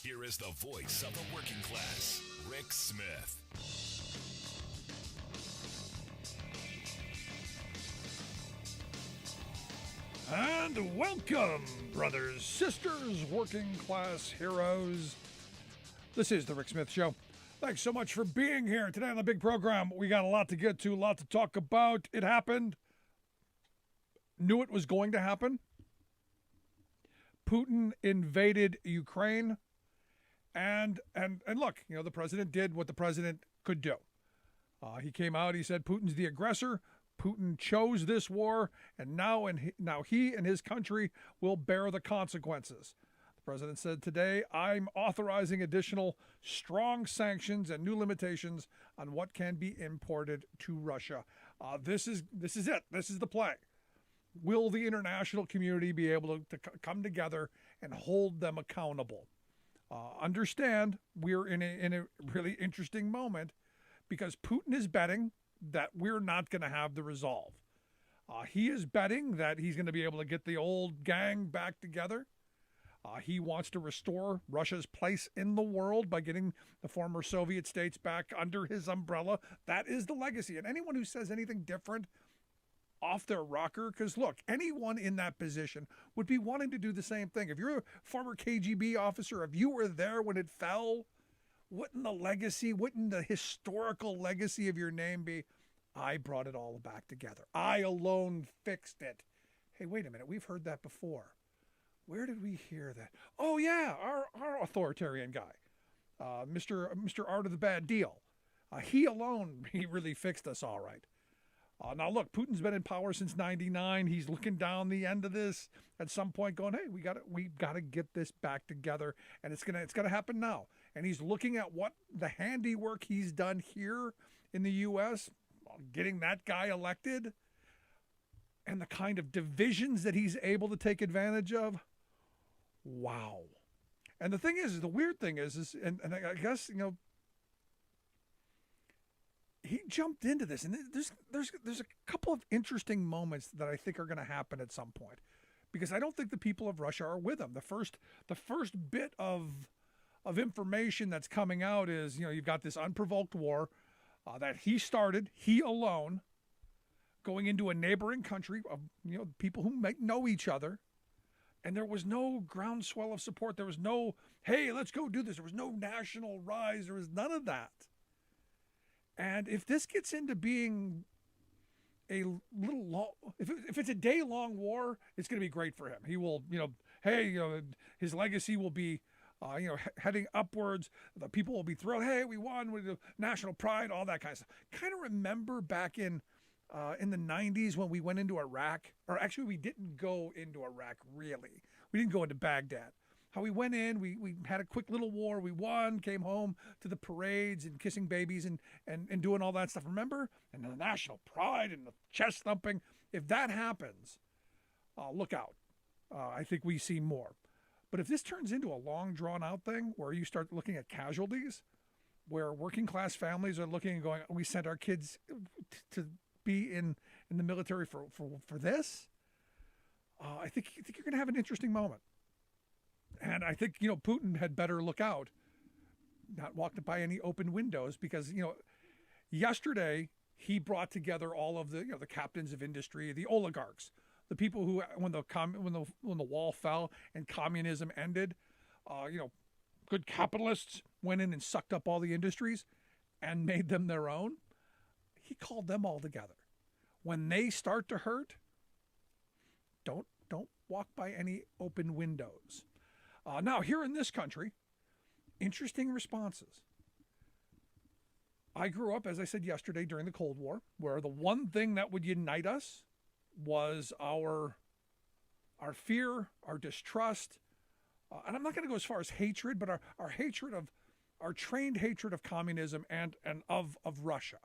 Here is the voice of the working class, Rick Smith. And welcome, brothers, sisters, working class heroes. This is the Rick Smith Show. Thanks so much for being here today on the big program. We got a lot to get to, a lot to talk about. It happened. Knew it was going to happen. Putin invaded Ukraine. And look, the president did what the president could do. He came out, he said Putin's the aggressor. Putin chose this war, and now he and his country will bear the consequences. The president said today, I'm authorizing additional strong sanctions and new limitations on what can be imported to Russia. This is it. This is the play. Will the international community be able to come together and hold them accountable? Understand, we're in a really interesting moment because Putin is betting that we're not going to have the resolve. He is betting that he's going to be able to get the old gang back together. He wants to restore Russia's place in the world by getting the former Soviet states back under his umbrella. That is the legacy. And anyone who says anything different, off their rocker, because look, anyone in that position would be wanting to do the same thing. If you're a former KGB officer, if you were there when it fell, wouldn't the historical legacy of your name be, I brought it all back together. I alone fixed it. Hey, wait a minute. We've heard that before. Where did we hear that? Oh, yeah, our authoritarian guy, Mr. Art of the Bad Deal. He really fixed us all right. Now, look, Putin's been in power since 99. He's looking down the end of this at some point going, hey, we got to get this back together. And it's gonna happen now. And he's looking at what the handiwork he's done here in the U.S., getting that guy elected, and the kind of divisions that he's able to take advantage of. Wow. And the thing is the weird thing is and I guess, he jumped into this, and there's a couple of interesting moments that I think are going to happen at some point, because I don't think the people of Russia are with him. The first bit of information that's coming out is, you've got this unprovoked war that he started, he alone, going into a neighboring country of people who might know each other, and there was no groundswell of support. There was no, hey, let's go do this. There was no national rise. There was none of that. And if this gets into being a little long, if it's a day-long war, it's going to be great for him. He will, his legacy will be, heading upwards. The people will be thrilled. Hey, we won with the national pride, all that kind of stuff. Kind of remember back in the 90s when we went into Iraq, or actually we didn't go into Iraq really. We didn't go into Baghdad. How we went in, we had a quick little war, we won, came home to the parades and kissing babies and doing all that stuff, remember? And the national pride and the chest thumping. If that happens, look out. I think we see more. But if this turns into a long, drawn-out thing where you start looking at casualties, where working-class families are looking and going, we sent our kids to be in the military for this, I think you're going to have an interesting moment. And I think, Putin had better look out, not walk by any open windows, because, yesterday he brought together all of the, the captains of industry, the oligarchs, the people who, when the wall fell and communism ended, good capitalists went in and sucked up all the industries and made them their own. He called them all together. When they start to hurt, don't walk by any open windows. Now, here in this country, interesting responses. I grew up, as I said yesterday, during the Cold War, where the one thing that would unite us was our fear, our distrust, and I'm not going to go as far as hatred, but our hatred of, our trained hatred of communism and of Russia.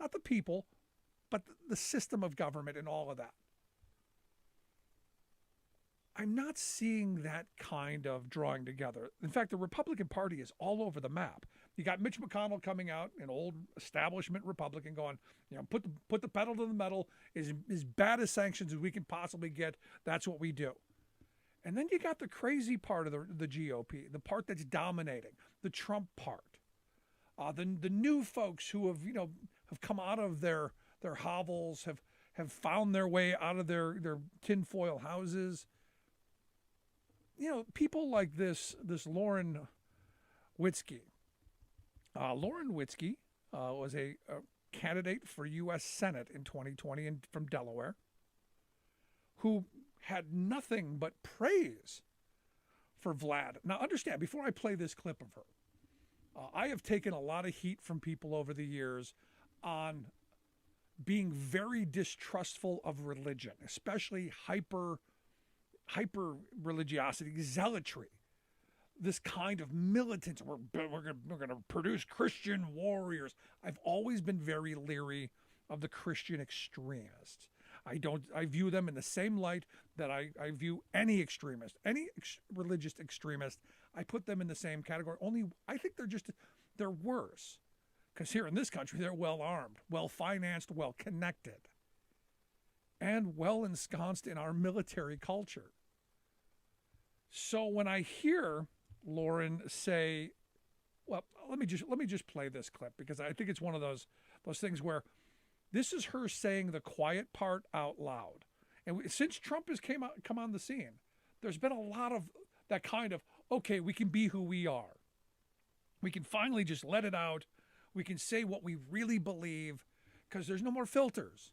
Not the people, but the system of government and all of that. I'm not seeing that kind of drawing together. In fact, the Republican Party is all over the map. You got Mitch McConnell coming out, an old establishment Republican, going, put the pedal to the metal, as bad as sanctions as we can possibly get. That's what we do. And then you got the crazy part of the GOP, the part that's dominating, the Trump part. The new folks who have come out of their hovels, have found their way out of their tinfoil houses. People like this Lauren Witzke. Lauren Witzke was a candidate for U.S. Senate in 2020 from Delaware, who had nothing but praise for Vlad. Now, understand, before I play this clip of her, I have taken a lot of heat from people over the years on being very distrustful of religion, especially hyper religiosity, zealotry, this kind of militance. We're going to produce Christian warriors. I've always been very leery of the Christian extremists. I view them in the same light that I view any extremist, religious extremist. I put them in the same category. Only I think they're worse. Because here in this country, they're well-armed, well-financed, well-connected, and well-ensconced in our military culture. So when I hear Lauren say, well, let me just play this clip, because I think it's one of those things where this is her saying the quiet part out loud. And since Trump has come on the scene, there's been a lot of that kind of, okay, we can be who we are. We can finally just let it out. We can say what we really believe, because there's no more filters.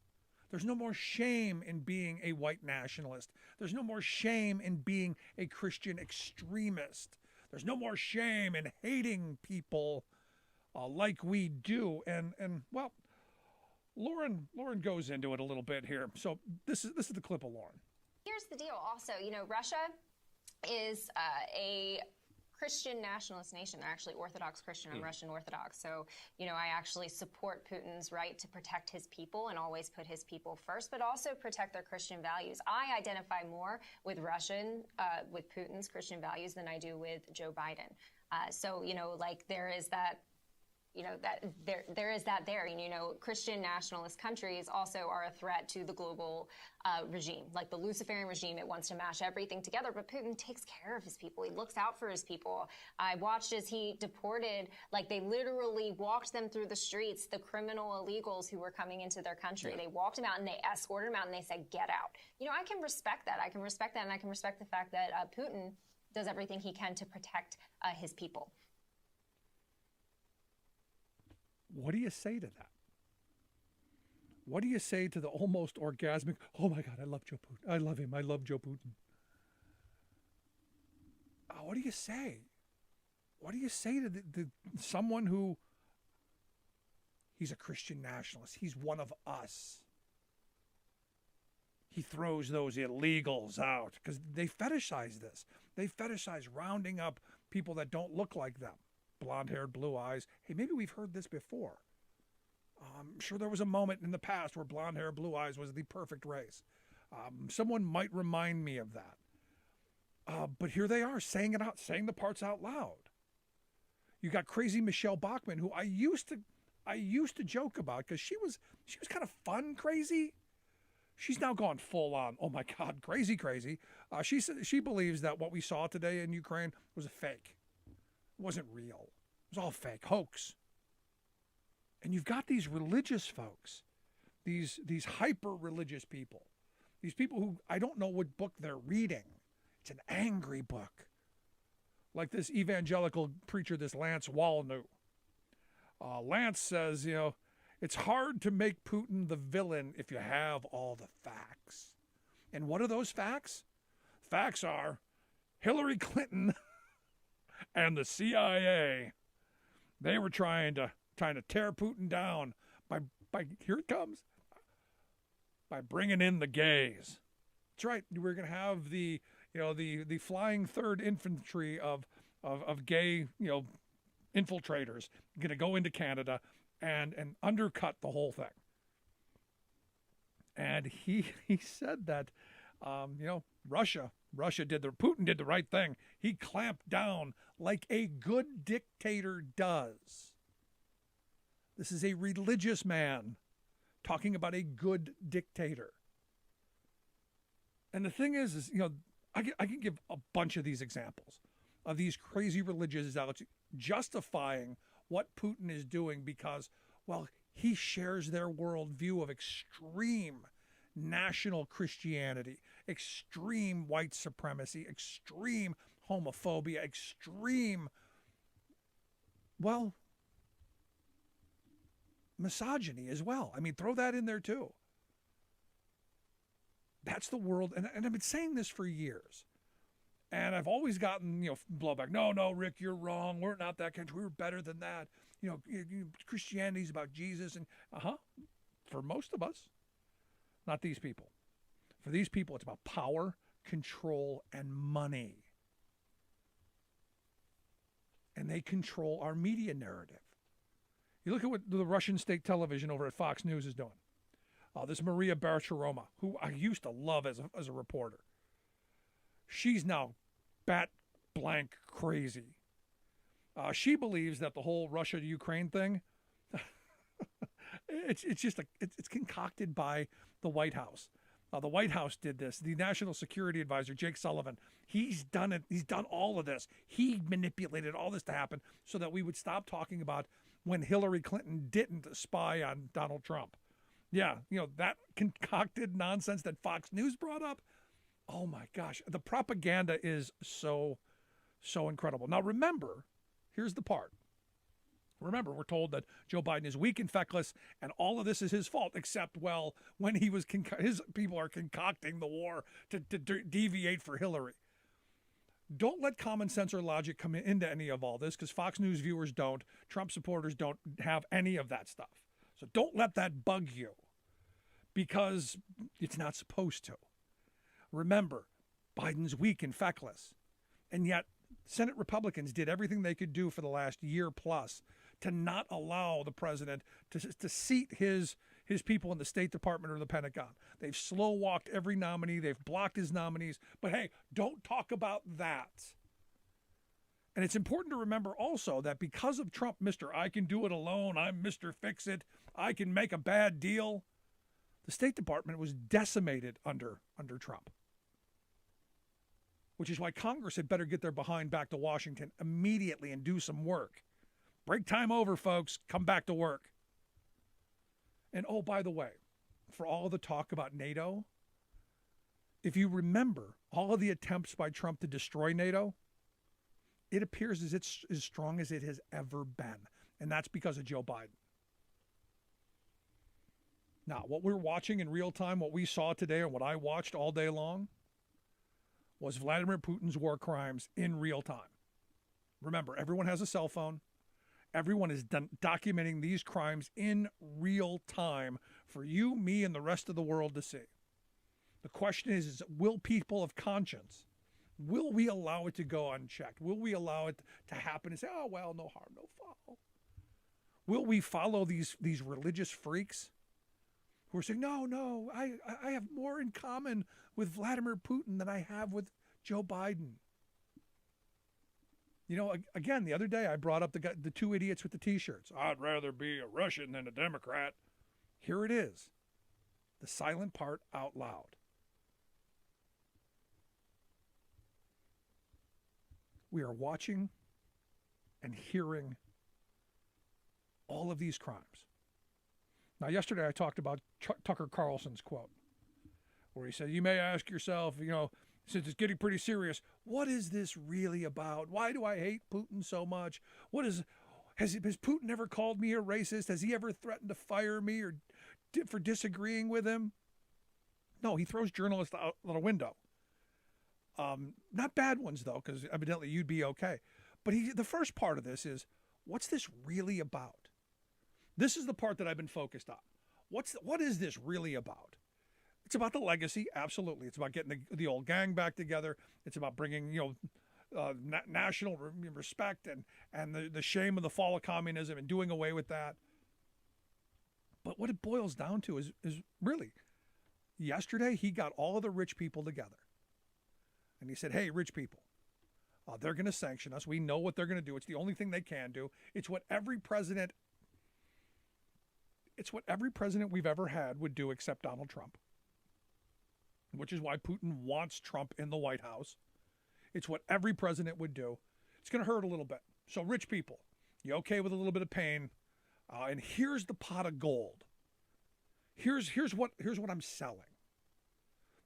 There's no more shame in being a white nationalist. There's no more shame in being a Christian extremist. There's no more shame in hating people like we do. And well, Lauren goes into it a little bit here. So this is the clip of Lauren. Here's the deal. Also, Russia is a Christian nationalist nation. They're actually Orthodox Christian. I'm Russian Orthodox. So, I actually support Putin's right to protect his people and always put his people first, but also protect their Christian values. I identify more with with Putin's Christian values than I do with Joe Biden. So, there is that. There is that there. Christian nationalist countries also are a threat to the global regime, like the Luciferian regime. It wants to mash everything together, but Putin takes care of his people. He looks out for his people. I watched as he deported, they literally walked them through the streets, the criminal illegals who were coming into their country. Yeah. They walked them out and they escorted them out and they said, get out. I can respect that. I can respect that. And I can respect the fact that Putin does everything he can to protect his people. What do you say to that? What do you say to the almost orgasmic, oh my God, I love Joe Putin. I love him. I love Joe Putin. What do you say? What do you say to someone who, he's a Christian nationalist. He's one of us. He throws those illegals out because they fetishize this. They fetishize rounding up people that don't look like them. Blonde-haired, blue eyes. Hey, maybe we've heard this before. I'm sure there was a moment in the past where blonde hair, blue eyes was the perfect race. Someone might remind me of that. But here they are saying it out, saying the parts out loud. You got crazy Michelle Bachmann, who I used to joke about because she was kind of fun crazy. She's now gone full on. Oh my God, crazy. She said she believes that what we saw today in Ukraine was a fake. It wasn't real. It was all fake, hoax. And you've got these religious folks, these hyper-religious people, these people who I don't know what book they're reading. It's an angry book. Like this evangelical preacher, this Lance Walnew. Lance says, it's hard to make Putin the villain if you have all the facts. And what are those facts? Facts are Hillary Clinton and the CIA. They were trying to tear Putin down by here it comes, by bringing in the gays. That's right. We're going to have the flying 3rd Infantry of gay, infiltrators going to go into Canada and undercut the whole thing. And he said that, Putin did the right thing. He clamped down like a good dictator does. This is a religious man talking about a good dictator. And the thing is I can give a bunch of these examples of these crazy religious zealots justifying what Putin is doing because, well, he shares their worldview of extreme national Christianity, extreme white supremacy, extreme homophobia, extreme, well, misogyny as well. I mean, throw that in there too. That's the world. And I've been saying this for years. And I've always gotten, blowback. No, Rick, you're wrong. We're not that country. We're better than that. Christianity's about Jesus. And for most of us, not these people. For these people, it's about power, control, and money. And they control our media narrative. You look at what the Russian state television over at Fox News is doing. This Maria Bartiromo, who I used to love as a reporter. She's now bat blank crazy. She believes that the whole Russia-Ukraine thing, it's concocted by the White House. The White House did this. The National Security Advisor, Jake Sullivan, he's done it. He's done all of this. He manipulated all this to happen so that we would stop talking about when Hillary Clinton didn't spy on Donald Trump. Yeah, that concocted nonsense that Fox News brought up. Oh my gosh, the propaganda is so incredible. Now remember, here's the part. Remember, we're told that Joe Biden is weak and feckless, and all of this is his fault, except, well, when he was his people are concocting the war to deviate for Hillary. Don't let common sense or logic come into any of all this, because Fox News viewers don't, Trump supporters don't have any of that stuff. So don't let that bug you, because it's not supposed to. Remember, Biden's weak and feckless, and yet Senate Republicans did everything they could do for the last year plus to not allow the president to seat his people in the State Department or the Pentagon. They've slow-walked every nominee. They've blocked his nominees. But hey, don't talk about that. And it's important to remember also that because of Trump, Mr. I can do it alone, I'm Mr. Fix-It, I can make a bad deal, the State Department was decimated under Trump. Which is why Congress had better get their behind back to Washington immediately and do some work. Break time over, folks. Come back to work. And oh, by the way, for all the talk about NATO, if you remember all of the attempts by Trump to destroy NATO, it appears as it's as strong as it has ever been. And that's because of Joe Biden. Now, what we're watching in real time, what we saw today, and what I watched all day long, was Vladimir Putin's war crimes in real time. Remember, everyone has a cell phone. Everyone is documenting these crimes in real time for you, me, and the rest of the world to see. The question is will people of conscience, will we allow it to go unchecked? Will we allow it to happen and say, oh, well, no harm, no foul? Will we follow these religious freaks who are saying, no, I have more in common with Vladimir Putin than I have with Joe Biden? Again, the other day I brought up the two idiots with the T-shirts. I'd rather be a Russian than a Democrat. Here it is. The silent part out loud. We are watching and hearing all of these crimes. Now, yesterday I talked about Tucker Carlson's quote, where he said, you may ask yourself, since it's getting pretty serious, what is this really about? Why do I hate Putin so much? Has Putin ever called me a racist? Has he ever threatened to fire me or for disagreeing with him? No, he throws journalists out the window. Not bad ones, though, because evidently you'd be okay. But the first part of this is, what's this really about? This is the part that I've been focused on. What is this really about? It's about the legacy, absolutely. It's about getting the old gang back together. It's about bringing, national respect and the shame of the fall of communism and doing away with that. But what it boils down to is really, yesterday he got all of the rich people together. And he said, hey, rich people, they're going to sanction us. We know what they're going to do. It's the only thing they can do. It's what every president we've ever had would do except Donald Trump. which is why Putin wants Trump in the White House. It's what every president would do. It's going to hurt a little bit. So rich people, you okay with a little bit of pain? And here's the pot of gold. Here's what I'm selling.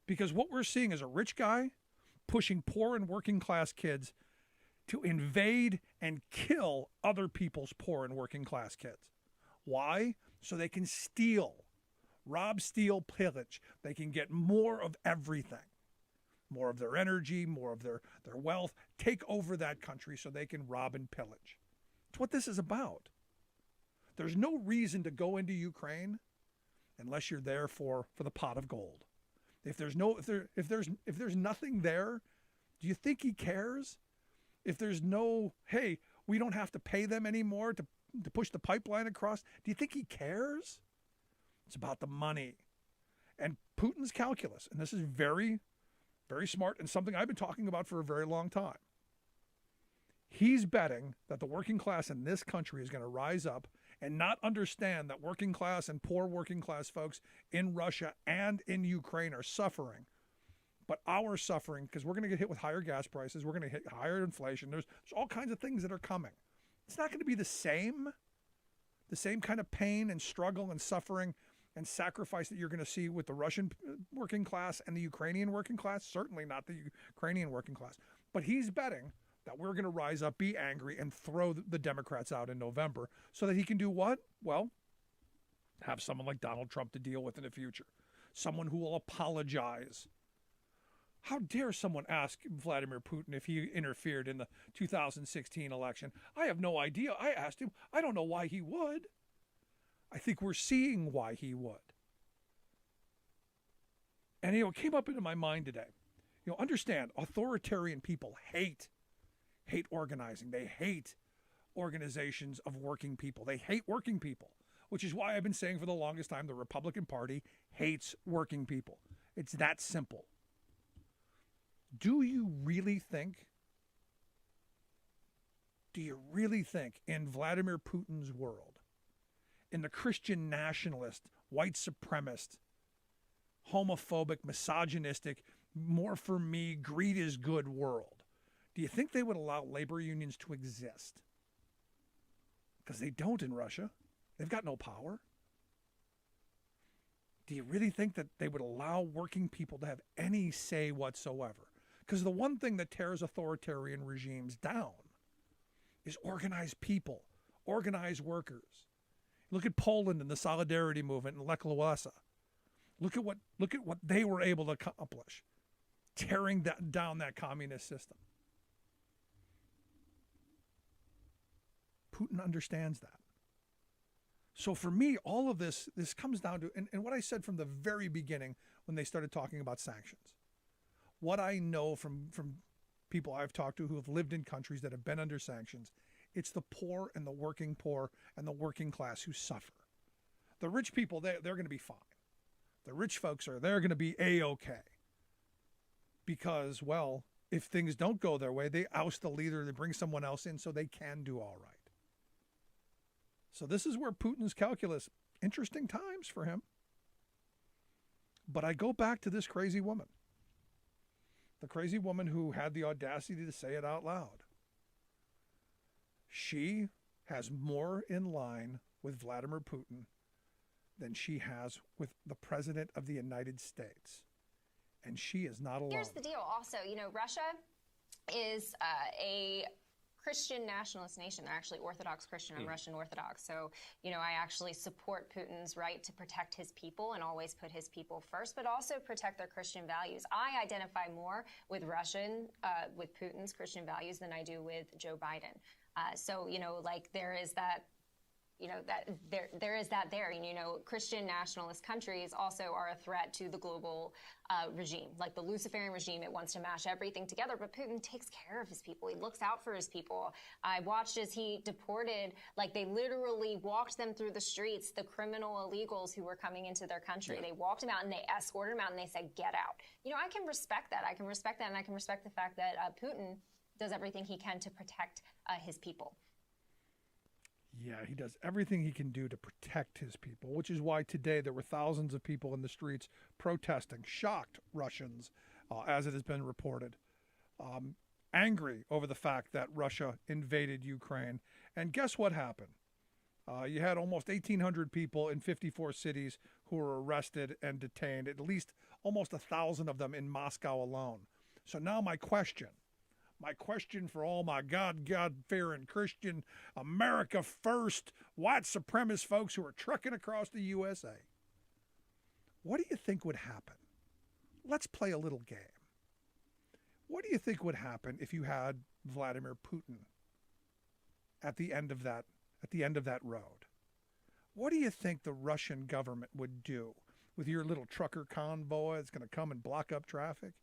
Because what we're seeing is a rich guy pushing poor and working class kids to invade and kill other people's poor and working class kids. Why? So they can steal. Rob, steal, pillage. They can get more of everything. More of their energy, more of their wealth. Take over that country so they can rob and pillage. It's what this is about. There's no reason to go into Ukraine unless you're there for the pot of gold. If there's nothing there, do you think he cares? If there's no, hey, we don't have to pay them anymore to push the pipeline across, do you think he cares? It's about the money. And Putin's calculus, and this is very, very smart and something I've been talking about for a very long time. He's betting that the working class in this country is going to rise up and not understand that working class and poor working class folks in Russia and in Ukraine are suffering. But our suffering, because we're going to get hit with higher gas prices, we're going to hit higher inflation. There's all kinds of things that are coming. It's not going to be the same kind of pain and struggle and suffering and sacrifice that you're going to see with the Russian working class and the Ukrainian working class. Certainly not the Ukrainian working class. But he's betting that we're going to rise up, be angry, and throw the Democrats out in November so that he can do what? Well, have someone like Donald Trump to deal with in the future. Someone who will apologize. How dare someone ask Vladimir Putin if he interfered in the 2016 election? I have no idea. I asked him. I don't know why he would. I think we're seeing why he would. And, it came up into my mind today. Understand, authoritarian people hate organizing. They hate organizations of working people. They hate working people, which is why I've been saying for the longest time the Republican Party hates working people. It's that simple. Do you really think in Vladimir Putin's world, in the Christian nationalist, white supremacist, homophobic, misogynistic, more for me, greed is good world, do you think they would allow labor unions to exist? Because they don't in Russia. They've got no power. Do you really think that they would allow working people to have any say whatsoever? Because the one thing that tears authoritarian regimes down is organized people, organized workers. Look at Poland and the Solidarity Movement and Lech Walesa. Look at what they were able to accomplish, tearing down that communist system. Putin understands that. So for me, all of this comes down to, and what I said from the very beginning when they started talking about sanctions. What I know from people I've talked to who have lived in countries that have been under sanctions, it's the poor and the working poor and the working class who suffer. The rich people, they're going to be fine. The rich folks they're going to be A-okay. Because, well, if things don't go their way, they oust the leader, they bring someone else in so they can do all right. So this is where Putin's calculus, interesting times for him. But I go back to this crazy woman. The crazy woman who had the audacity to say it out loud. She has more in line with Vladimir Putin than she has with the President of the United States. And she is not alone. Here's the deal also, Russia is a Christian nationalist nation. They're actually Orthodox Christian and Russian Orthodox. So, I actually support Putin's right to protect his people and always put his people first, but also protect their Christian values. I identify more with with Putin's Christian values than I do with Joe Biden. So, there is that. There is that there. Christian nationalist countries also are a threat to the global regime, like the Luciferian regime. It wants to mash everything together, but Putin takes care of his people. He looks out for his people. I watched as he deported, they literally walked them through the streets, the criminal illegals who were coming into their country. Yeah. They walked them out and they escorted them out and they said, get out. I can respect that. I can respect that. And I can respect the fact that Putin does everything he can to protect his people. Yeah, he does everything he can do to protect his people, which is why today there were thousands of people in the streets protesting, shocked Russians, as it has been reported, angry over the fact that Russia invaded Ukraine. And guess what happened? You had almost 1,800 people in 54 cities who were arrested and detained, at least almost 1,000 of them in Moscow alone. So now my question for all my God-fearing Christian, America first, white supremacist folks who are trucking across the USA. What do you think would happen? Let's play a little game. What do you think would happen if you had Vladimir Putin at the end of that road? What do you think the Russian government would do with your little trucker convoy that's going to come and block up traffic?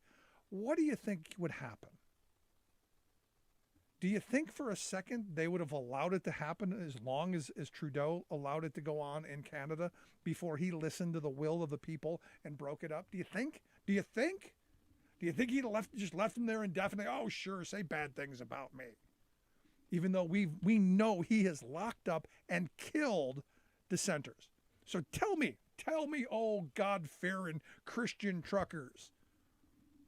What do you think would happen? Do you think for a second they would have allowed it to happen as long as Trudeau allowed it to go on in Canada before he listened to the will of the people and broke it up? Do you think? Do you think he'd just left them there indefinitely? Oh, sure, say bad things about me. Even though we know he has locked up and killed dissenters. So tell me, oh God-fearing Christian truckers,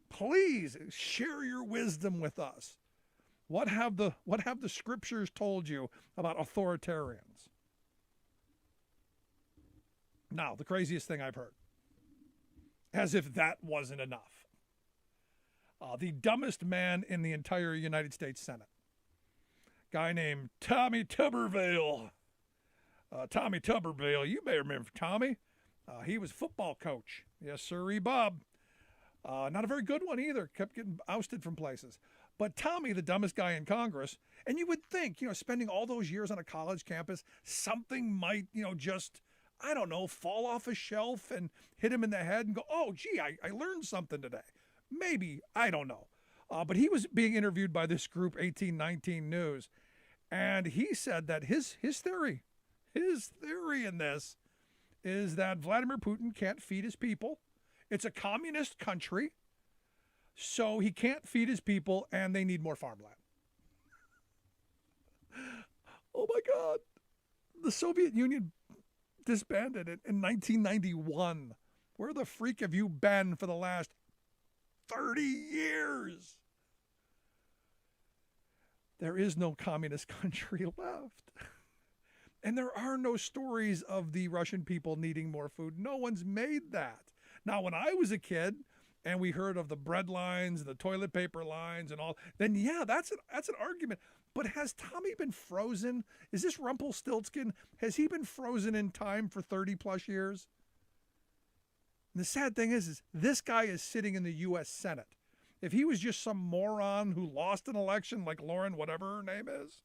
please share your wisdom with us. What have the scriptures told you about authoritarians? Now, the craziest thing I've heard, as if that wasn't enough. The dumbest man in the entire United States Senate, guy named Tommy Tuberville. Tommy Tuberville, you may remember Tommy. He was a football coach. Yes, sirree, Bob. Not a very good one either. Kept getting ousted from places. But Tommy, the dumbest guy in Congress, and you would think, spending all those years on a college campus, something might, just, I don't know, fall off a shelf and hit him in the head and go, oh, gee, I learned something today. Maybe, I don't know. But he was being interviewed by this group, 1819 News, and he said that his theory in this is that Vladimir Putin can't feed his people. It's a communist country. So he can't feed his people, and they need more farmland. Oh, my God. The Soviet Union disbanded it in 1991. Where the freak have you been for the last 30 years? There is no communist country left. And there are no stories of the Russian people needing more food. No one's made that. Now, when I was a kid, and we heard of the bread lines, the toilet paper lines, and all, then yeah, that's an argument. But has Tommy been frozen? Is this Rumpelstiltskin? Has he been frozen in time for 30 plus years? And the sad thing is this guy is sitting in the U.S. Senate. If he was just some moron who lost an election like Lauren, whatever her name is,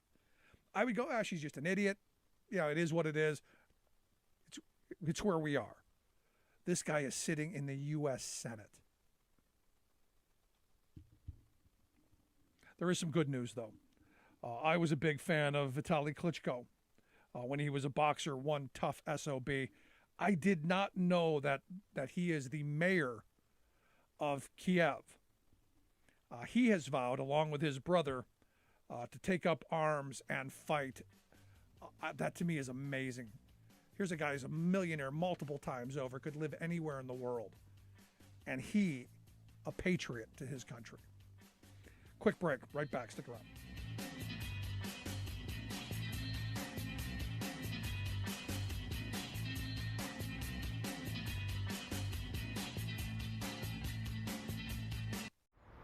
I would go, she's just an idiot. Yeah, it is what it is. It's where we are. This guy is sitting in the U.S. Senate. There is some good news, though. I was a big fan of Vitaly Klitschko when he was a boxer, one tough SOB. I did not know that he is the mayor of Kiev. He has vowed, along with his brother, to take up arms and fight. That, to me, is amazing. Here's a guy who's a millionaire multiple times over, could live anywhere in the world. And he, a patriot to his country. Quick break. Right back. Stick around.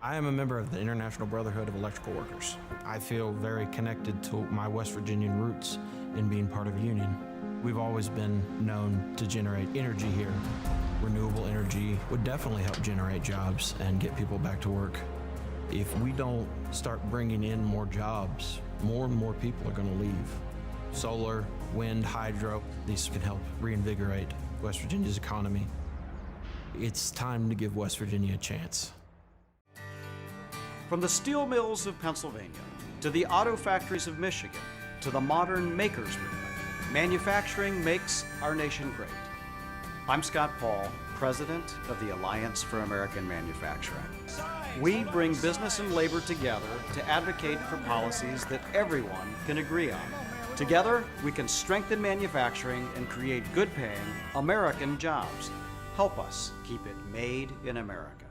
I am a member of the International Brotherhood of Electrical Workers. I feel very connected to my West Virginian roots in being part of a union. We've always been known to generate energy here. Renewable energy would definitely help generate jobs and get people back to work. If we don't start bringing in more jobs, more and more people are going to leave. Solar, wind, hydro, these can help reinvigorate West Virginia's economy. It's time to give West Virginia a chance. From the steel mills of Pennsylvania, to the auto factories of Michigan, to the modern makers movement, manufacturing makes our nation great. I'm Scott Paul, president of the Alliance for American Manufacturing. We bring business and labor together to advocate for policies that everyone can agree on. Together, we can strengthen manufacturing and create good-paying American jobs. Help us keep it made in America.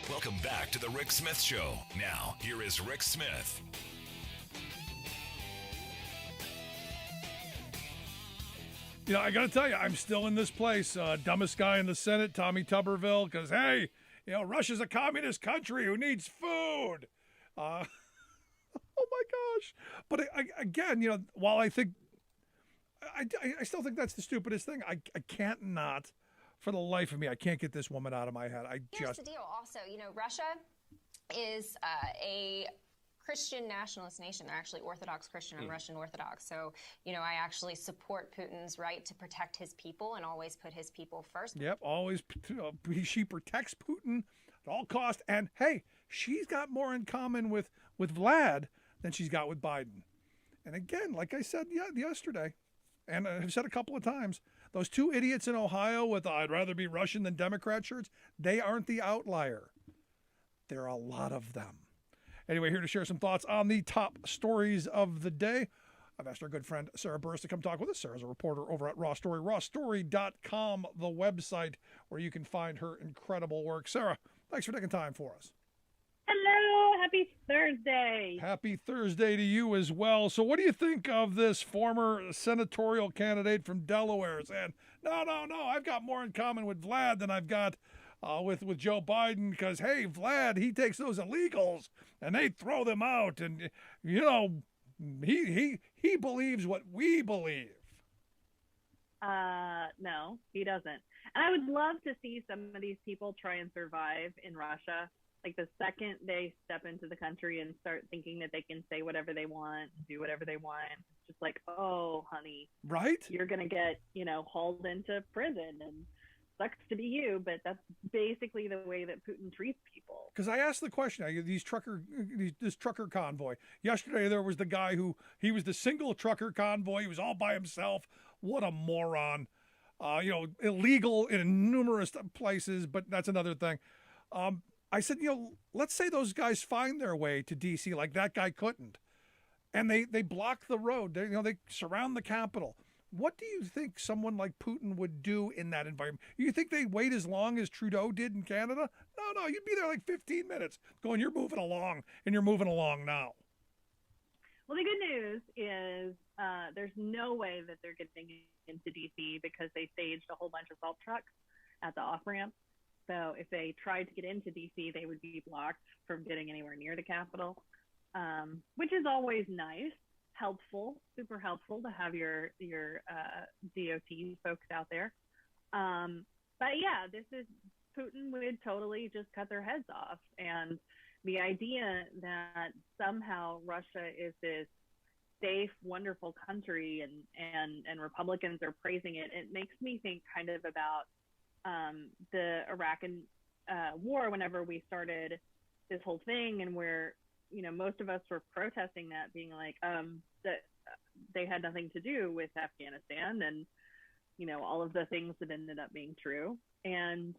Welcome back to the Rick Smith Show. Now, here is Rick Smith. You know, I got to tell you, I'm still in this place. Dumbest guy in the Senate, Tommy Tuberville, because, hey, you know, Russia's a communist country who needs food. Oh, my gosh. But again, you know, while I think, I still think that's the stupidest thing. I can't not, for the life of me, I can't get this woman out of my head. Here's the deal also, you know, Russia is a Christian nationalist nation. They're actually Orthodox Christian and Russian Orthodox. So, you know, I actually support Putin's right to protect his people and always put his people first. Yep, always. She protects Putin at all costs. And, hey, she's got more in common with Vlad than she's got with Biden. And again, like I said yesterday, and I've said a couple of times, those two idiots in Ohio with I'd rather be Russian than Democrat shirts, they aren't the outlier. There are a lot of them. Anyway, here to share some thoughts on the top stories of the day. I've asked our good friend Sarah Burris to come talk with us. Sarah's a reporter over at Raw Story, rawstory.com, the website where you can find her incredible work. Sarah, thanks for taking time for us. Hello, happy Thursday. Happy Thursday to you as well. So what do you think of this former senatorial candidate from Delaware saying, no, I've got more in common with Vlad than I've got with Joe Biden because, hey, Vlad, he takes those illegals and they throw them out. And, you know, he believes what we believe. No, he doesn't. And I would love to see some of these people try and survive in Russia. Like the second they step into the country and start thinking that they can say whatever they want, do whatever they want, it's just like, oh, honey, right? You're going to get, you know, hauled into prison and sucks to be you, but that's basically the way that Putin treats people. Because I asked the question, this trucker convoy. Yesterday there was the guy he was the single trucker convoy. He was all by himself. What a moron. You know, illegal in numerous places, but that's another thing. I said, you know, let's say those guys find their way to D.C. like that guy couldn't, and they block the road. They surround the Capitol. What do you think someone like Putin would do in that environment? You think they'd wait as long as Trudeau did in Canada? No, you'd be there like 15 minutes going, you're moving along, and you're moving along now. Well, the good news is there's no way that they're getting into D.C. because they staged a whole bunch of salt trucks at the off-ramp. So if they tried to get into D.C., they would be blocked from getting anywhere near the Capitol, which is always nice, helpful, super helpful to have your DOT folks out there. But yeah, Putin would totally just cut their heads off. And the idea that somehow Russia is this safe, wonderful country and Republicans are praising it, it makes me think kind of about the Iraq war whenever we started this whole thing, and where, you know, most of us were protesting that, being like that they had nothing to do with Afghanistan and, you know, all of the things that ended up being true. And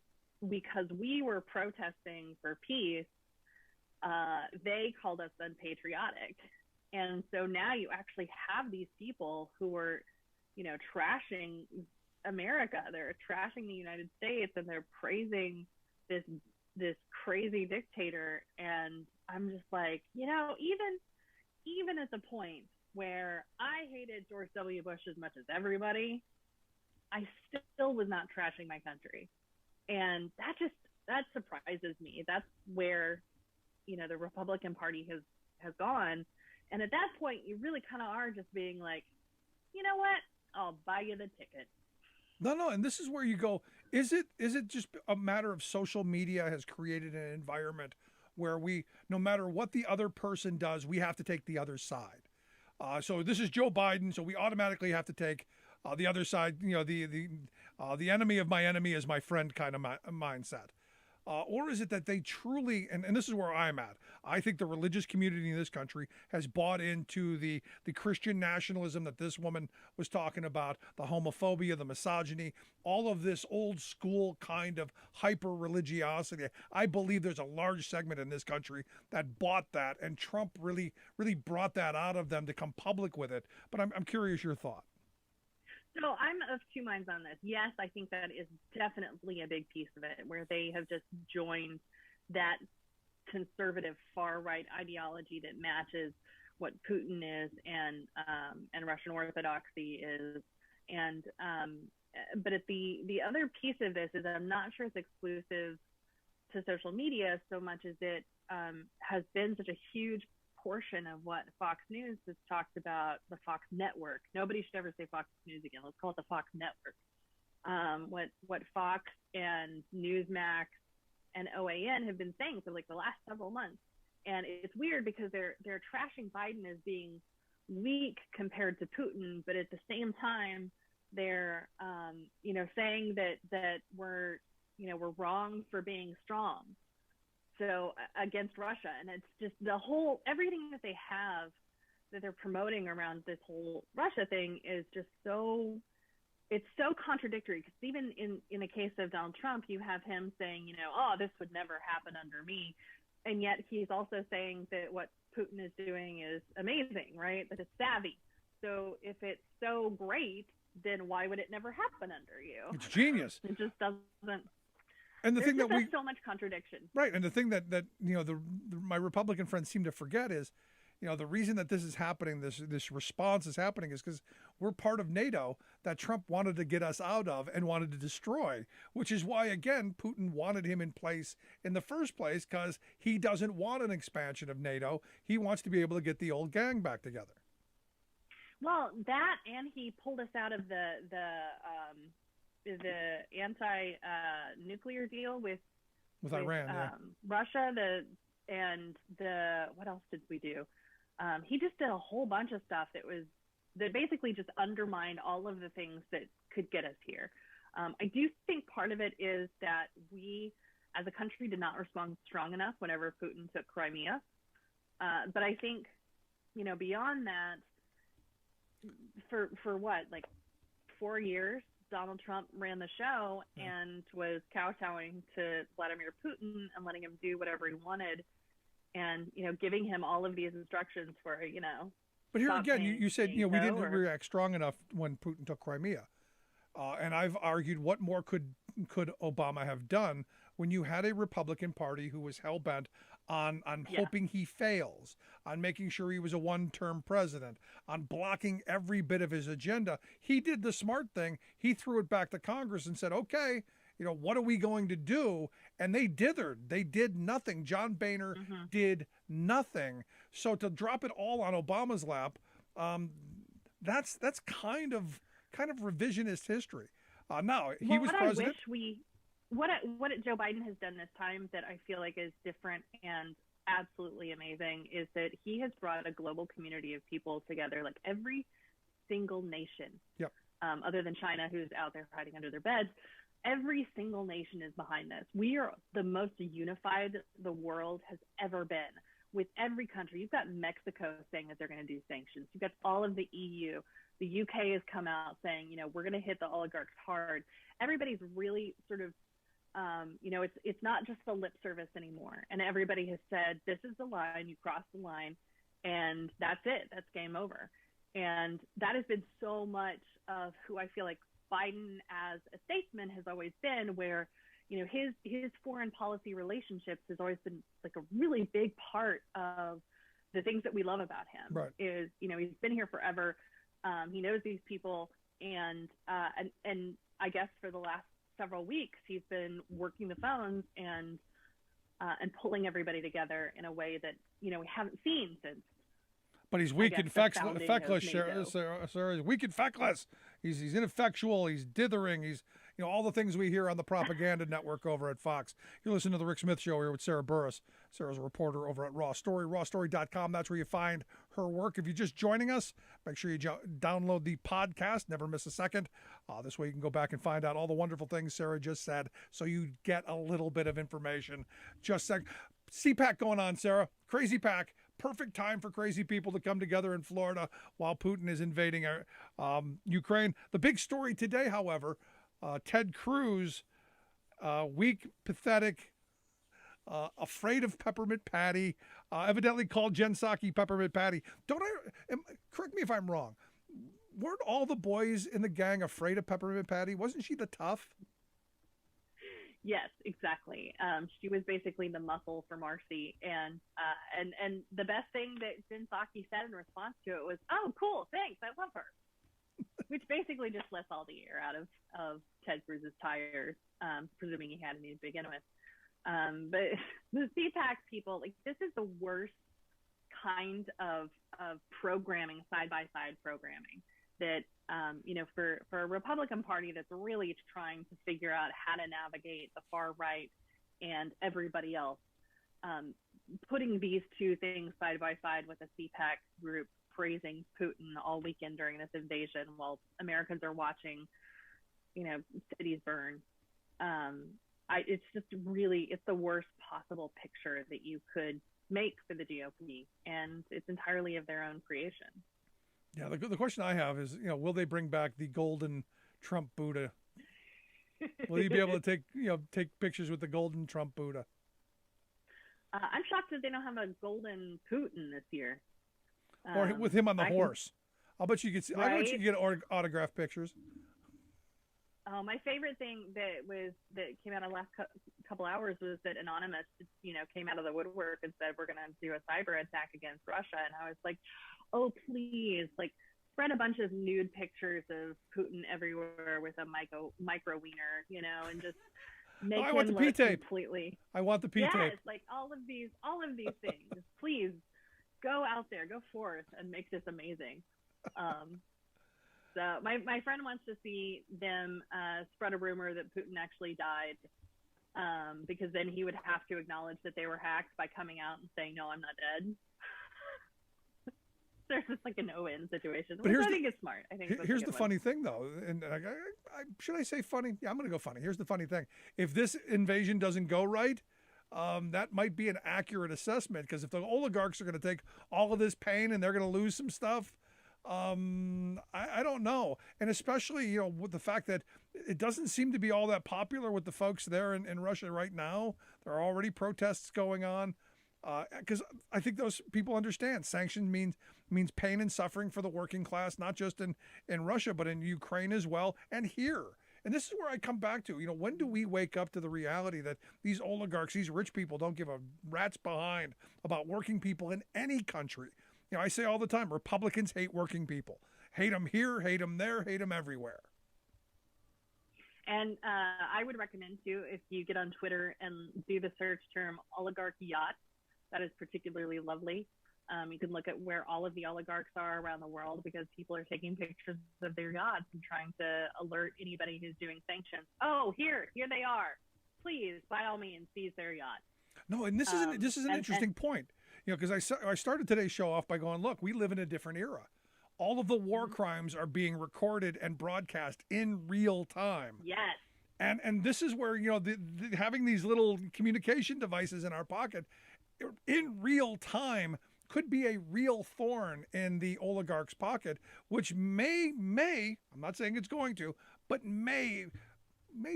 because we were protesting for peace, they called us unpatriotic. And so now you actually have these people who are, you know, trashing America. They're trashing the United States, and they're praising this crazy dictator. And I'm just like, you know, even at the point where I hated George W. Bush as much as everybody, I still was not trashing my country. And that surprises me. That's where, you know, the Republican Party has gone. And at that point, you really kind of are just being like, you know what? I'll buy you the ticket. No, and this is where you go, is it just a matter of social media has created an environment where we, no matter what the other person does, we have to take the other side. So this is Joe Biden, so we automatically have to take the other side, you know, the enemy of my enemy is my friend kind of mindset. Or is it that they truly, and this is where I'm at, I think the religious community in this country has bought into the Christian nationalism that this woman was talking about, the homophobia, the misogyny, all of this old school kind of hyper religiosity. I believe there's a large segment in this country that bought that, and Trump really brought that out of them to come public with it. But I'm curious your thought. So I'm of two minds on this. Yes, I think that is definitely a big piece of it, where they have just joined that conservative far-right ideology that matches what Putin is and Russian Orthodoxy is. And but at the other piece of this is I'm not sure it's exclusive to social media so much as it has been such a huge portion of what Fox News has talked about, the Fox network. Nobody should ever say Fox News again. Let's call it the Fox network. What Fox and Newsmax and OAN have been saying for like the last several months. And it's weird because they're trashing Biden as being weak compared to Putin, but at the same time they're saying that we're wrong for being strong. So against Russia, and it's just everything that they have that they're promoting around this whole Russia thing is just it's so contradictory, because even in the case of Donald Trump, you have him saying, oh, this would never happen under me. And yet he's also saying that what Putin is doing is amazing, right? That it's savvy. So if it's so great, then why would it never happen under you? It's genius. It just doesn't. And the thing that there's so much contradiction, right? And the thing that my Republican friends seem to forget is, the reason that this is happening, this response is happening, is because we're part of NATO that Trump wanted to get us out of and wanted to destroy. Which is why, again, Putin wanted him in place in the first place, because he doesn't want an expansion of NATO. He wants to be able to get the old gang back together. Well, that, and he pulled us out of the anti-nuclear deal with Iran, Russia, what else did we do? He just did a whole bunch of stuff that basically just undermined all of the things that could get us here. I do think part of it is that we, as a country, did not respond strong enough whenever Putin took Crimea. But I think, beyond that, for what, like 4 years, Donald Trump ran the show and was kowtowing to Vladimir Putin and letting him do whatever he wanted, and giving him all of these instructions for But here again, you said we didn't react strong enough when Putin took Crimea, and I've argued what more could Obama have done when you had a Republican Party who was hell bent on hoping he fails, on making sure he was a one-term president, on blocking every bit of his agenda. He did the smart thing. He threw it back to Congress and said, okay, what are we going to do? And they dithered. They did nothing. John Boehner did nothing. So to drop it all on Obama's lap, that's kind of revisionist history. Now, he was president. What Joe Biden has done this time that I feel like is different and absolutely amazing is that he has brought a global community of people together, like every single nation, other than China, who's out there hiding under their beds. Every single nation is behind this. We are the most unified the world has ever been. With every country, you've got Mexico saying that they're going to do sanctions. You've got all of the EU. The UK has come out saying, we're going to hit the oligarchs hard. Everybody's really sort of it's not just a lip service anymore. And everybody has said, this is the line, you cross the line, and that's it. That's game over. And that has been so much of who I feel like Biden as a statesman has always been, where, his foreign policy relationships has always been like a really big part of the things that we love about him. Right. Is, he's been here forever. He knows these people. And I guess for the last several weeks, he's been working the phones and pulling everybody together in a way that we haven't seen since. But he's weak and feckless, sir. He's weak and feckless. He's ineffectual. He's dithering. He's all the things we hear on the propaganda network over at Fox. You're listening to the Rick Smith Show here with Sarah Burris. Sarah's a reporter over at Raw Story, rawstory.com. That's where you find her work. If you're just joining us, make sure you download the podcast. Never miss a second. This way you can go back and find out all the wonderful things Sarah just said, so you get a little bit of information. CPAC going on, Sarah. Crazy Pack. Perfect time for crazy people to come together in Florida while Putin is invading Ukraine. The big story today, however, Ted Cruz, weak, pathetic, afraid of Peppermint Patty, evidently called Jen Psaki Peppermint Patty. Correct me if I'm wrong. Weren't all the boys in the gang afraid of Peppermint Patty? Wasn't she the tough? Yes, exactly. She was basically the muscle for Marcy, and the best thing that Jen Psaki said in response to it was, "Oh, cool, thanks, I love her," which basically just lets all the air out of Ted Cruz's tires, presuming he had any to begin with. But the CPAC people, this is the worst kind of programming, side-by-side programming that, for a Republican Party that's really trying to figure out how to navigate the far right and everybody else, putting these two things side by side with a CPAC group praising Putin all weekend during this invasion while Americans are watching, cities burn. It's just really, it's the worst possible picture that you could make for the GOP, and it's entirely of their own creation. Yeah, the question I have is, will they bring back the golden Trump Buddha? Will you be able to take pictures with the golden Trump Buddha? I'm shocked that they don't have a golden Putin this year. Or with him on the horse. I'll bet you could see. Right? I bet you could get autograph pictures. My favorite thing that came out of the last couple hours was that Anonymous, came out of the woodwork and said, we're going to do a cyber attack against Russia. And I was like, oh, please, spread a bunch of nude pictures of Putin everywhere with a micro wiener, and just make him look completely. I want the P-tape. Yes, all of these things. Please go out there, go forth, and make this amazing. So my friend wants to see them spread a rumor that Putin actually died, because then he would have to acknowledge that they were hacked by coming out and saying, no, I'm not dead. There's just a no-win situation, which I think is smart. I think here's the funny thing, though, and should I say funny? Yeah, I'm going to go funny. Here's the funny thing. If this invasion doesn't go right, that might be an accurate assessment, because if the oligarchs are going to take all of this pain and they're going to lose some stuff, I don't know. And especially, with the fact that it doesn't seem to be all that popular with the folks there in Russia right now. There are already protests going on, because I think those people understand sanctions means pain and suffering for the working class, not just in Russia, but in Ukraine as well, and here. And this is where I come back to, when do we wake up to the reality that these oligarchs, these rich people, don't give a rat's behind about working people in any country? I say all the time, Republicans hate working people. Hate them here, hate them there, hate them everywhere. And I would recommend, too, if you get on Twitter and do the search term oligarch yacht, that is particularly lovely. You can look at where all of the oligarchs are around the world, because people are taking pictures of their yachts and trying to alert anybody who's doing sanctions. Oh, here they are. Please, by all means, seize their yacht. No, and this is an interesting point. Because I started today's show off by going, look, we live in a different era. All of the war crimes are being recorded and broadcast in real time. Yes. And this is where, having these little communication devices in our pocket in real time could be a real thorn in the oligarch's pocket, which may, I'm not saying it's going to, but may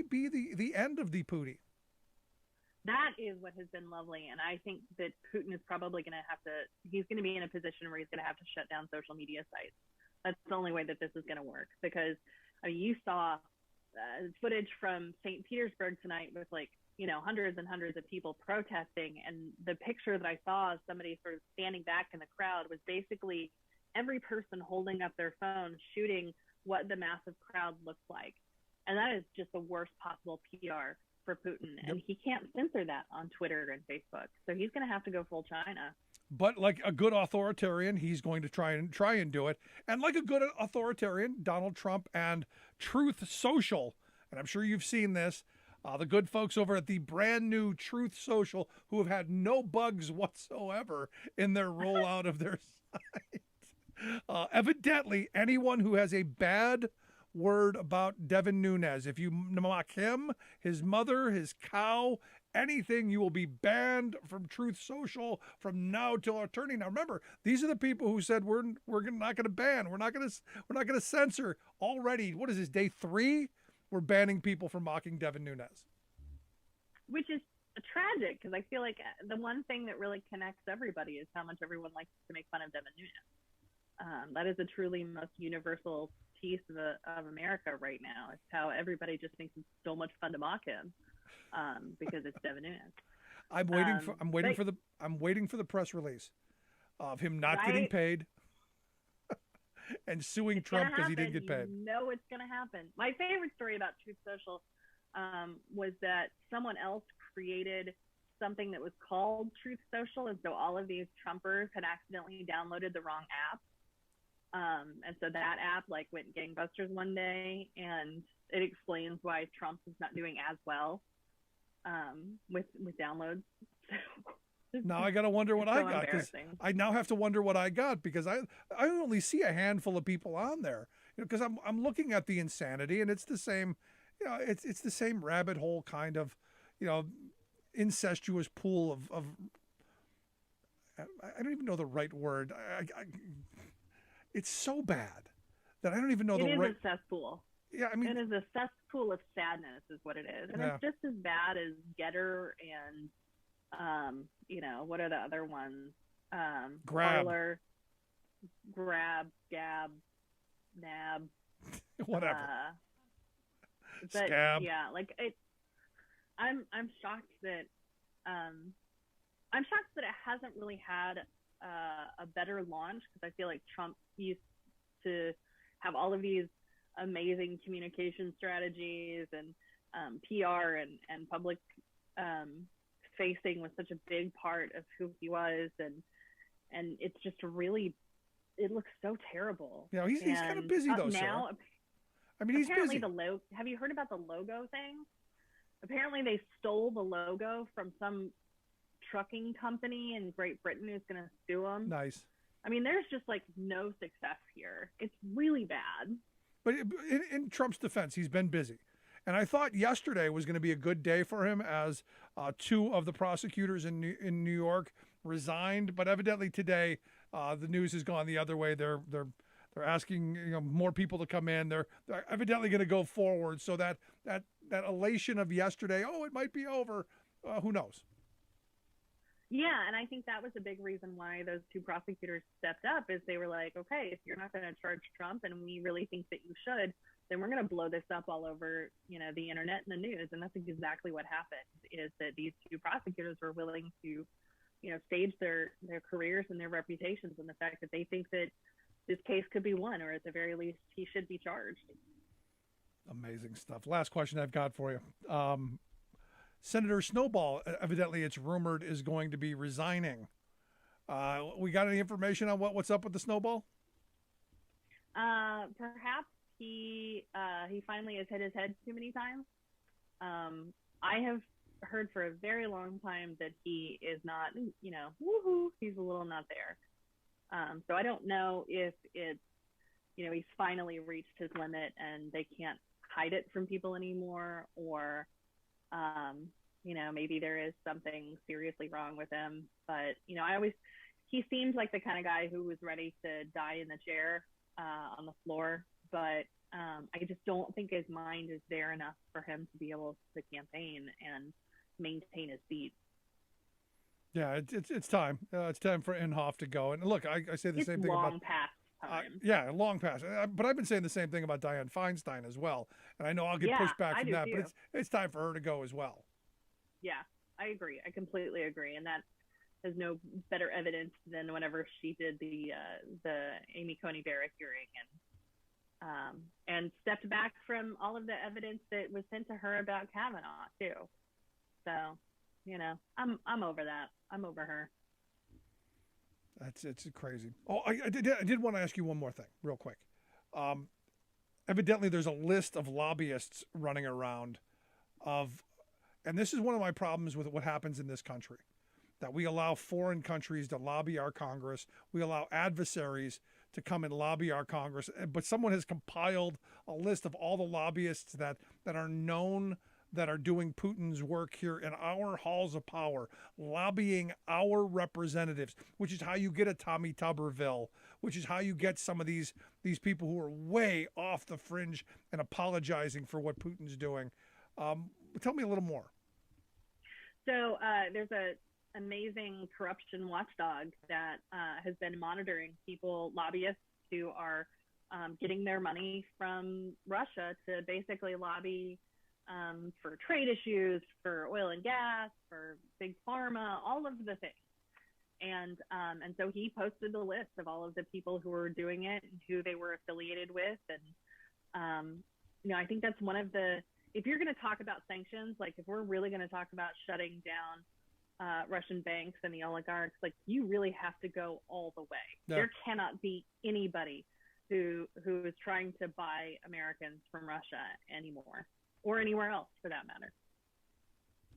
be the end of the Pootie. That is what has been lovely. And I think that Putin is probably going to he's going to be in a position where he's going to have to shut down social media sites. That's the only way that this is going to work, because you saw footage from St. Petersburg tonight with hundreds and hundreds of people protesting. And the picture that I saw of somebody sort of standing back in the crowd was basically every person holding up their phone, shooting what the massive crowd looks like. And that is just the worst possible PR for Putin, and he can't censor that on Twitter and Facebook. So he's going to have to go full China. But like a good authoritarian, he's going to try and do it. And like a good authoritarian, Donald Trump and Truth Social and I'm sure you've seen this, the good folks over at the brand new Truth Social, who have had no bugs whatsoever in their rollout of their site. Evidently, anyone who has a bad word about Devin Nunes, if you mock him, his mother, his cow, anything, you will be banned from Truth Social from now till eternity. Now remember, these are the people who said we're not going to ban, we're not going to censor. Already, what is this, day 3? We're banning people from mocking Devin Nunes, which is tragic because I feel like the one thing that really connects everybody is how much everyone likes to make fun of Devin Nunes. That is a truly most universal piece of America right now. It's how everybody just thinks it's so much fun to mock him. Because it's Devin Nunes. I'm waiting for the press release of him not right? getting paid and suing Trump because he didn't get paid. You know it's going to happen. My favorite story about Truth Social was that someone else created something that was called Truth Social, and so all of these Trumpers had accidentally downloaded the wrong app. And so that app went gangbusters one day, and it explains why Trump is not doing as well with downloads. Now I gotta wonder what I got, because I now have to wonder what I got, because I only see a handful of people on there, because I'm looking at the insanity, and it's the same, it's the same rabbit hole kind of, incestuous pool of I don't even know the right word. It's so bad that I don't even know the right. It is a cesspool. Yeah, I mean, it is a cesspool of sadness, is what it is, and it's just as bad as Getter and, what are the other ones? Grab, Parler, Grab, Gab, Nab, whatever. But Scab. yeah, I'm shocked that it hasn't really had a better launch, because I feel like Trump used to have all of these amazing communication strategies, and PR and public facing was such a big part of who he was, and it's just it looks so terrible. Yeah, he's kind of busy though, now. Sarah. I mean, he's apparently busy. Have you heard about the logo thing? Apparently they stole the logo from some trucking company in Great Britain who's going to sue them. Nice. I mean, there's just no success here. It's really bad. But in Trump's defense, he's been busy. And I thought yesterday was going to be a good day for him, as 2 of the prosecutors in New York resigned. But evidently today, the news has gone the other way. They're asking more people to come in. They're evidently going to go forward. So that elation of yesterday, it might be over. Who knows? Yeah, and I think that was a big reason why those 2 prosecutors stepped up, is they were like, okay, if you're not going to charge Trump, and we really think that you should, then we're going to blow this up all over, the internet and the news. And that's exactly what happened, is that these 2 prosecutors were willing to, stage their careers and their reputations on the fact that they think that this case could be won, or at the very least, he should be charged. Amazing stuff. Last question I've got for you. Senator Snowball, evidently it's rumored, is going to be resigning. We got any information on what's up with the Snowball? Perhaps he finally has hit his head too many times. I have heard for a very long time that he is not, woohoo, he's a little not there. So I don't know if it's, he's finally reached his limit and they can't hide it from people anymore, or maybe there is something seriously wrong with him. But, he seems like the kind of guy who was ready to die in the chair on the floor. But I just don't think his mind is there enough for him to be able to campaign and maintain his seat. Yeah, it's time. It's time for Inhofe to go. And look, I say the same thing about... long past. But I've been saying the same thing about Dianne Feinstein as well. And I know I'll get pushed back from that, but it's time for her to go as well. Yeah, I agree. I completely agree. And that has no better evidence than whenever she did the Amy Coney Barrett hearing and stepped back from all of the evidence that was sent to her about Kavanaugh too. So, I'm over that. I'm over her. It's crazy. Oh, I did want to ask you one more thing real quick. evidently there's a list of lobbyists running around and this is one of my problems with what happens in this country, that we allow foreign countries to lobby our Congress. We allow adversaries to come and lobby our Congress. But someone has compiled a list of all the lobbyists that are known, that are doing Putin's work here in our halls of power, lobbying our representatives, which is how you get a Tommy Tuberville, which is how you get some of these people who are way off the fringe and apologizing for what Putin's doing. Tell me a little more. So there's a amazing corruption watchdog that has been monitoring people, lobbyists who are getting their money from Russia to basically lobby for trade issues, for oil and gas, for big pharma, all of the things. And so he posted the list of all of the people who were doing it and who they were affiliated with. And, I think that's one of the, if you're going to talk about sanctions, like if we're really going to talk about shutting down Russian banks and the oligarchs, like you really have to go all the way. Yeah. There cannot be anybody who is trying to buy Americans from Russia anymore, or anywhere else for that matter.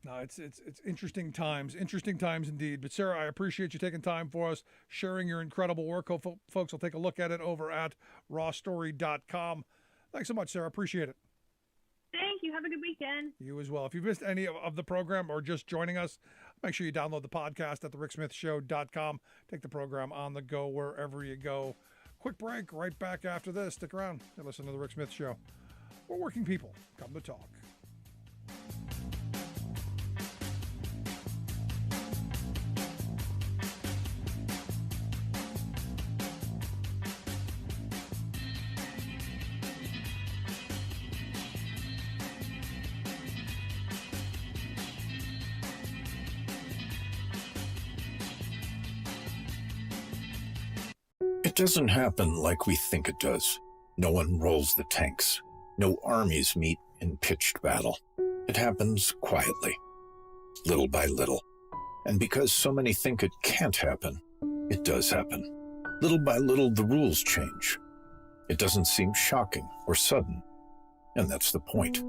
No, it's interesting times indeed. But Sarah, I appreciate you taking time for us, sharing your incredible work. Hope folks will take a look at it over at rawstory.com. Thanks so much, Sarah. Appreciate it. Thank you. Have a good weekend. You as well. If you've missed any of the program or just joining us, make sure you download the podcast at thericksmithshow.com. Take the program on the go wherever you go. Quick break. Right back after this. Stick around and listen to The Rick Smith Show. We're working people. Come to talk. It doesn't happen like we think it does. No one rolls the tanks. No armies meet in pitched battle. It happens quietly, little by little. And because so many think it can't happen, it does happen. Little by little, the rules change. It doesn't seem shocking or sudden. And that's the point.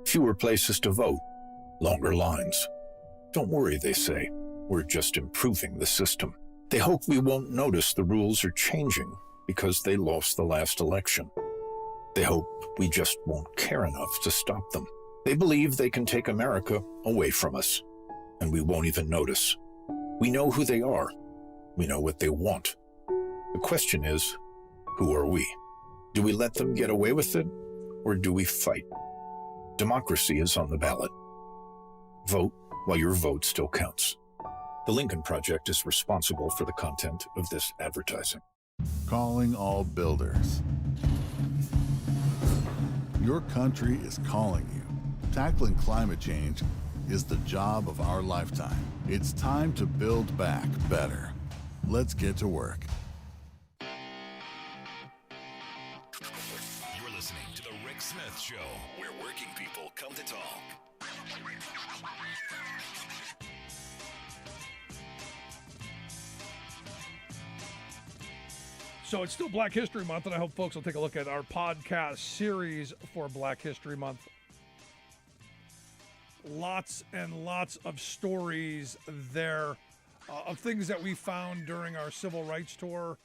Fewer places to vote, longer lines. Don't worry, they say. We're just improving the system. They hope we won't notice the rules are changing because they lost the last election. They hope we just won't care enough to stop them. They believe they can take America away from us, and we won't even notice. We know who they are. We know what they want. The question is, who are we? Do we let them get away with it, or do we fight? Democracy is on the ballot. Vote while your vote still counts. The Lincoln Project is responsible for the content of this advertising. Calling all builders. Your country is calling you. Tackling climate change is the job of our lifetime. It's time to build back better. Let's get to work. You're listening to The Rick Smith Show, where working people come to talk. So it's still Black History Month, and I hope folks will take a look at our podcast series for Black History Month. Lots and lots of stories there of things that we found during our civil rights tour,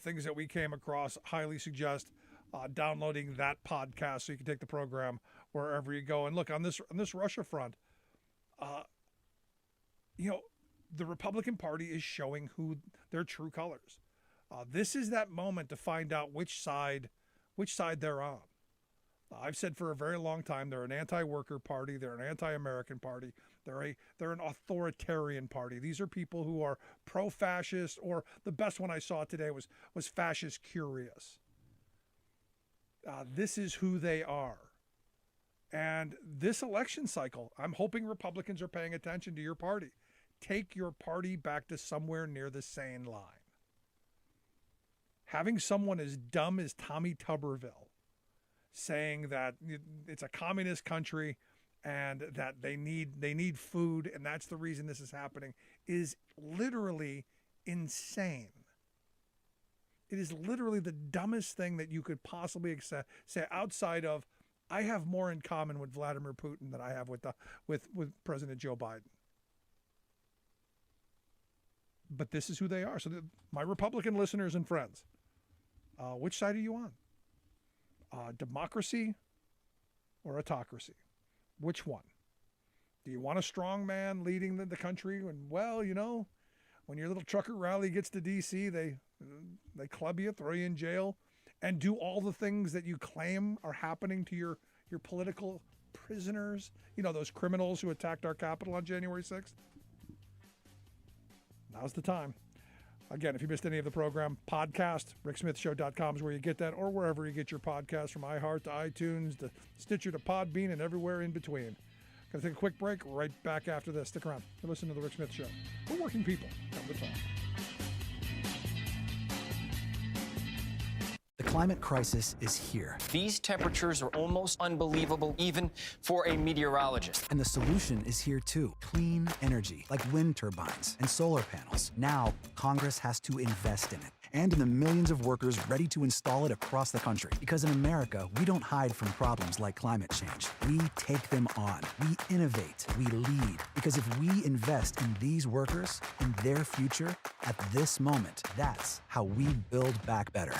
things that we came across. Highly suggest downloading that podcast so you can take the program wherever you go. And look, on this Russia front, the Republican Party is showing who their true colors. This is that moment to find out which side they're on. I've said for a very long time they're an anti-worker party, they're an anti-American party, they're an authoritarian party. These are people who are pro-fascist, or the best one I saw today was fascist curious. This is who they are. And this election cycle, I'm hoping Republicans are paying attention to your party. Take your party back to somewhere near the sane line. Having someone as dumb as Tommy Tuberville saying that it's a communist country and that they need food and that's the reason this is happening is literally insane. It is literally the dumbest thing that you could possibly say outside of, I have more in common with Vladimir Putin than I have with President Joe Biden. But this is who they are. So my Republican listeners and friends, which side are you on? Democracy or autocracy? Which one? Do you want a strong man leading the country? And, well, you know, when your little trucker rally gets to D.C., they club you, throw you in jail, and do all the things that you claim are happening to your political prisoners. You know, those criminals who attacked our Capitol on January 6th. Now's the time. Again, if you missed any of the program, podcast, ricksmithshow.com is where you get that, or wherever you get your podcasts, from iHeart to iTunes to Stitcher to Podbean and everywhere in between. Going to take a quick break. Right back after this. Stick around. You're listening to The Rick Smith Show. We're working people. Come to talk. The climate crisis is here. These temperatures are almost unbelievable, even for a meteorologist. And the solution is here too. Clean energy, like wind turbines and solar panels. Now, Congress has to invest in it, and in the millions of workers ready to install it across the country. Because in America, we don't hide from problems like climate change. We take them on. We innovate. We lead. Because if we invest in these workers, in their future, at this moment, that's how we build back better.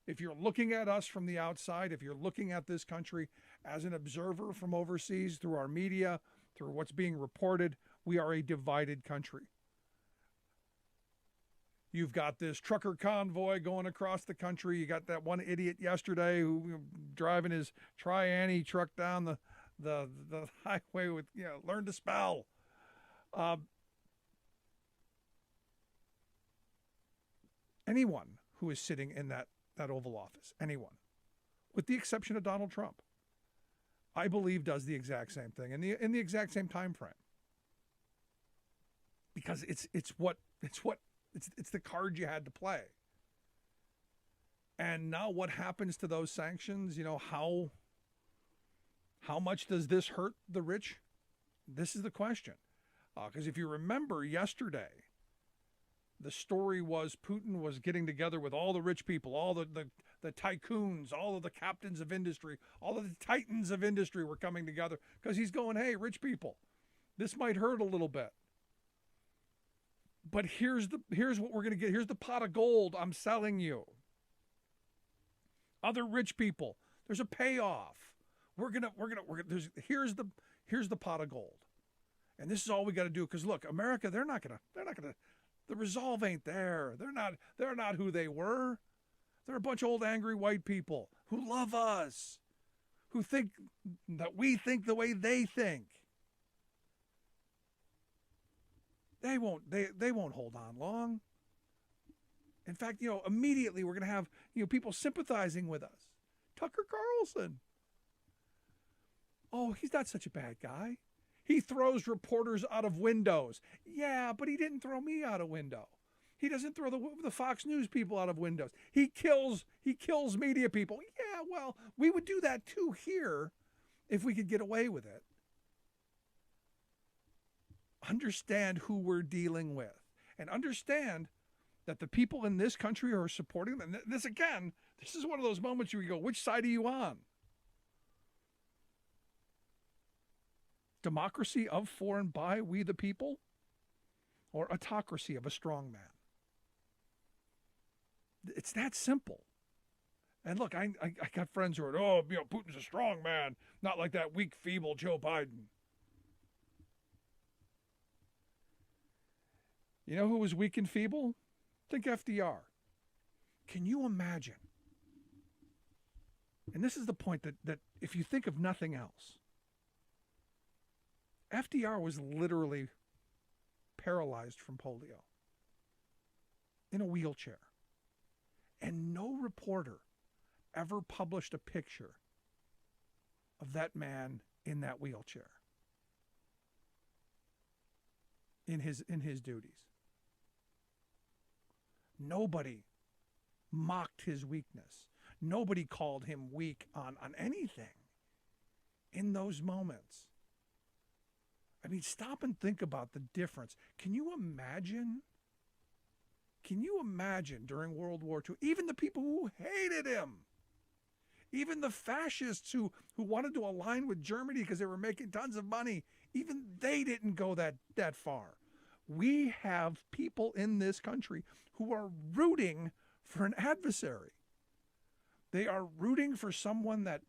If you're looking at us from the outside, if you're looking at this country as an observer from overseas, through our media, through what's being reported, we are a divided country. You've got this trucker convoy going across the country. You got that one idiot yesterday who driving his Tri-Annie truck down the highway with, learn to spell. Anyone who is sitting in that Oval Office, anyone, with the exception of Donald Trump, I believe does the exact same thing in the exact same time frame. Because it's the card you had to play. And now what happens to those sanctions? How much does this hurt the rich? This is the question. Because if you remember yesterday, the story was Putin was getting together with all the rich people, all the tycoons, all of the captains of industry, all of the titans of industry were coming together because he's going, hey, rich people, this might hurt a little bit. But here's what we're going to get. Here's the pot of gold I'm selling you. Other rich people, there's a payoff. Here's the pot of gold. And this is all we got to do. Because look, America, they're not gonna, the resolve ain't there. They're not who they were. They're a bunch of old angry white people who love us, who think that we think the way they think. They won't hold on long. In fact, immediately we're going to have, people sympathizing with us. Tucker Carlson. Oh, he's not such a bad guy. He throws reporters out of windows. Yeah, but he didn't throw me out a window. He doesn't throw the Fox News people out of windows. He kills media people. Yeah, well, we would do that too here if we could get away with it. Understand who we're dealing with, and understand that the people in this country are supporting them. This is one of those moments where you go, which side are you on? Democracy of, for, and by we the people, or autocracy of a strong man? It's that simple. And look, I got friends who are, Putin's a strong man, not like that weak, feeble Joe Biden. You know who was weak and feeble? Think FDR. Can you imagine? And this is the point that if you think of nothing else, FDR was literally paralyzed from polio in a wheelchair. And no reporter ever published a picture of that man in that wheelchair in his duties. Nobody mocked his weakness. Nobody called him weak on anything in those moments. I mean, stop and think about the difference. Can you imagine Can you imagine during World War II, even the people who hated him, even the fascists who wanted to align with Germany because they were making tons of money, even they didn't go that far. We have people in this country who are rooting for an adversary. They are rooting for someone that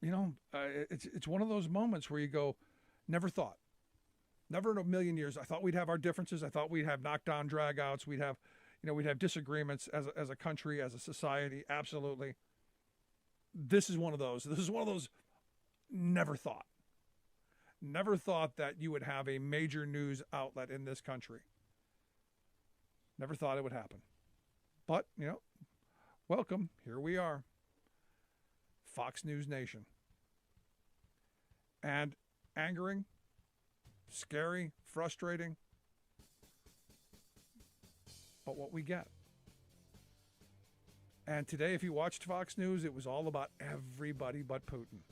it's one of those moments where you go, never thought. Never in a million years. I thought we'd have our differences. I thought we'd have knockdown dragouts. We'd have disagreements as a country, as a society. Absolutely. This is one of those. This is one of those never thought. Never thought that you would have a major news outlet in this country. Never thought it would happen. But, welcome. Here we are. Fox News Nation. And angering, scary, frustrating, but what we get. And today, if you watched Fox News, it was all about everybody but Putin.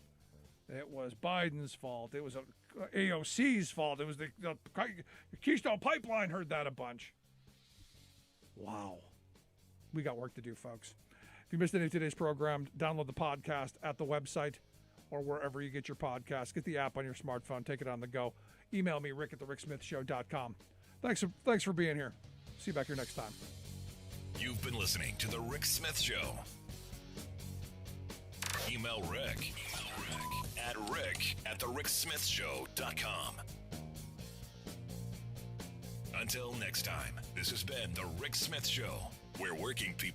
It was Biden's fault. It was AOC's fault. It was the Keystone Pipeline. Heard that a bunch. Wow. We got work to do, folks. If you missed any of today's program, download the podcast at the website or wherever you get your podcasts. Get the app on your smartphone. Take it on the go. Email me, rick@thericksmithshow.com. Thanks for being here. See you back here next time. You've been listening to The Rick Smith Show. Email Rick at rick@thericksmithshow.com. Until next time, this has been The Rick Smith Show, where working people